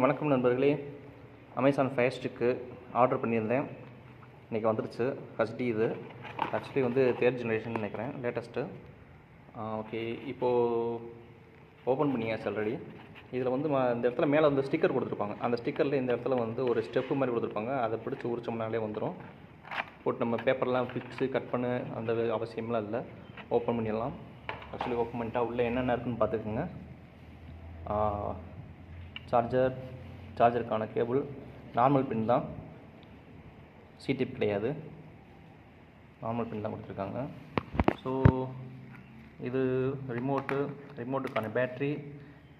வணக்கம் நண்பர்களே. Amazon fire stick order பண்ணியிருந்தேன். இன்றைக்கி வந்துருச்சு. ஹச்டி இது ஆக்சுவலி வந்து 3rd ஜெனரேஷன் நினைக்கிறேன், லேட்டஸ்ட்டு. ஓகே, இப்போது ஓப்பன் பண்ணியாச்சு ஆல்ரெடி. இதில் வந்து இந்த இடத்துல மேலே வந்து ஸ்டிக்கர் கொடுத்துருப்பாங்க. அந்த ஸ்டிக்கரில் இந்த இடத்துல வந்து ஒரு ஸ்டெப்பு மாதிரி கொடுத்துருப்பாங்க. அதை பிடிச்சி உரிச்சோம்னாலே வந்துடும். போட்டு நம்ம பேப்பர்லாம் ஃபிக்ஸு கட் பண்ண அந்த அவசியம்லாம் இல்லை. ஓப்பன் பண்ணிடலாம். ஆக்சுவலி ஓப்பன் பண்ணிட்டா உள்ளே என்னென்ன இருக்குதுன்னு பார்த்துக்குங்க. சார்ஜருக்கான கேபிள் நார்மல் பின் தான், சிடிப் கிடையாது, நார்மல் பின் தான் கொடுத்துருக்காங்க. ஸோ இது ரிமோட்டுக்கான பேட்ரி.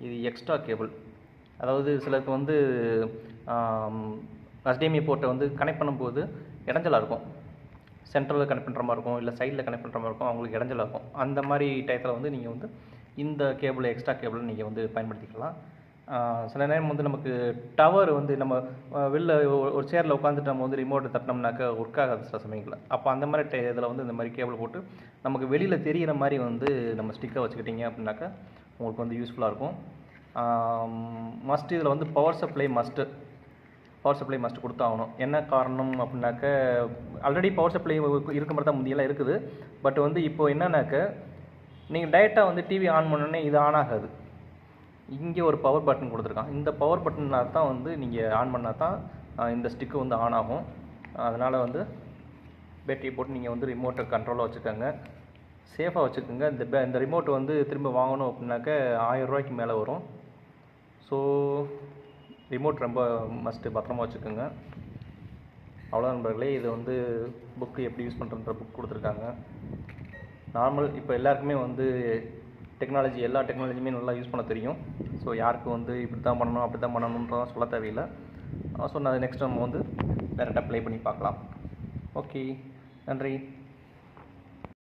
இது எக்ஸ்ட்ரா கேபிள். அதாவது சிலருக்கு வந்து HDMI போர்ட்டை வந்து கனெக்ட் பண்ணும்போது இடைஞ்சலாக இருக்கும். சென்ட்ரலில் கனெக்ட் பண்ணுற மாதிரி இருக்கும், இல்லை சைடில் கனெக்ட் பண்ணுற மாதிரி இருக்கும், அவங்களுக்கு இடைஞ்சலாக இருக்கும். அந்த மாதிரி டயத்தில் வந்து நீங்கள் வந்து இந்த கேபிள், எக்ஸ்ட்ரா கேபிள் நீங்கள் வந்து பயன்படுத்திக்கலாம். சில நேரம் வந்து நமக்கு டவர் வந்து நம்ம வெளில ஒரு சேரில் உட்காந்துட்டு நம்ம வந்து ரிமோட்டை தட்டினோம்னாக்கா ஒர்க் ஆகாது சில சமயங்களில். அப்போ அந்த மாதிரி இதில் வந்து இந்த மாதிரி கேபிள் போட்டு நமக்கு வெளியில் தெரிகிற மாதிரி வந்து நம்ம ஸ்டிக்கை வச்சுக்கிட்டிங்க அப்படின்னாக்கா உங்களுக்கு வந்து யூஸ்ஃபுல்லாக இருக்கும். மஸ்ட்டு இதில் வந்து பவர் சப்ளை மஸ்ட்டு கொடுத்தாகணும். என்ன காரணம் அப்படின்னாக்க, ஆல்ரெடி பவர் சப்ளை இருக்க மாதிரி தான் முந்தியெல்லாம் இருக்குது. பட் வந்து இப்போது என்னன்னாக்க, நீங்கள் டைரெக்டாக வந்து டிவி ஆன் பண்ணோன்னே இது ஆன் ஆகாது. இங்கே ஒரு பவர் பட்டன் கொடுத்துருக்கான். இந்த பவர் பட்டனால் தான் வந்து நீங்கள் ஆன் பண்ணால் தான் இந்த ஸ்டிக்கு வந்து ஆன் ஆகும். அதனால் வந்து பேட்டரி போட்டு நீங்கள் வந்து ரிமோட்டை கண்ட்ரோலாக வச்சுக்கோங்க, சேஃபாக வச்சுக்கோங்க. இந்த ரிமோட் வந்து திரும்ப வாங்கணும் அப்படின்னாக்க 1000 ரூபாய்க்கு மேலே வரும். ஸோ ரிமோட் ரொம்ப மஸ்ட்டு, பத்திரமா வச்சுக்கோங்க. அவ்வளோ நண்பர்களே. இது வந்து புக்கு எப்படி யூஸ் பண்ணுறன்ற புக் கொடுத்துருக்காங்க. நார்மல் இப்போ எல்லாருக்குமே வந்து எல்லா டெக்னாலஜியுமே நல்லா யூஸ் பண்ண தெரியும். ஸோ யாருக்கு வந்து இப்படி தான் பண்ணணும் அப்படி தான் பண்ணணுன்றதான் சொல்ல தேவையில்லை. ஸோ நான் நெக்ஸ்ட் நம்ம வந்து டேரெக்டாக ப்ளே பண்ணி பார்க்கலாம். ஓகே, நன்றி.